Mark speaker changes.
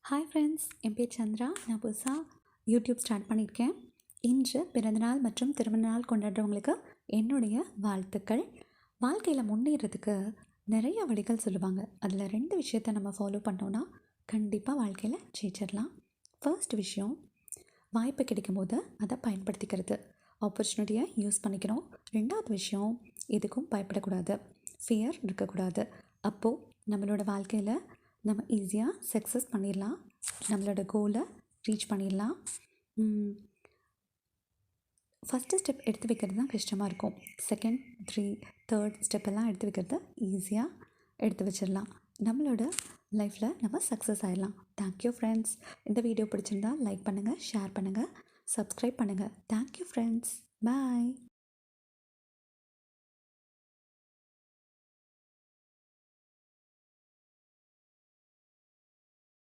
Speaker 1: Hi friends, என் பேர் சந்திரா. நான் புதுசாக யூடியூப் ஸ்டார்ட் பண்ணியிருக்கேன். இன்று பிறந்தநாள் மற்றும் திருமண நாள் கொண்டாடுறவங்களுக்கு என்னுடைய வாழ்த்துக்கள். வாழ்க்கையில் முன்னேறதுக்கு நிறைய வழிகள் சொல்லுவாங்க. அதில் 2 விஷயத்தை நம்ம ஃபாலோ பண்ணோன்னா கண்டிப்பாக வாழ்க்கையில் ஜெயிச்சிடலாம். ஃபர்ஸ்ட் விஷயம், வாய்ப்பு கிடைக்கும் போது அதை பயன்படுத்திக்கிறது, ஆப்பர்ச்சுனிட்டியை யூஸ் பண்ணிக்கணும். 2வது விஷயம், எதுக்கும் பயப்படக்கூடாது, ஃபியர் இருக்கக்கூடாது. அப்போது நம்மளோட வாழ்க்கையில் நம்ம ஈஸியாக சக்ஸஸ் பண்ணிடலாம், நம்மளோட கோலை ரீச் பண்ணிடலாம். ஃபஸ்ட்டு ஸ்டெப் எடுத்து வைக்கிறது தான் கஷ்டமாக இருக்கும். செகண்ட், 3, 3rd ஸ்டெப்பெல்லாம் எடுத்து வைக்கிறது ஈஸியாக எடுத்து வச்சிடலாம். நம்மளோட லைஃப்பில் நம்ம சக்ஸஸ் ஆகிடலாம். Thank you friends. இந்த வீடியோ பிடிச்சிருந்தால் லைக் பண்ணுங்கள், ஷேர் பண்ணுங்கள், சப்ஸ்கிரைப் பண்ணுங்கள். Thank you friends. பாய்.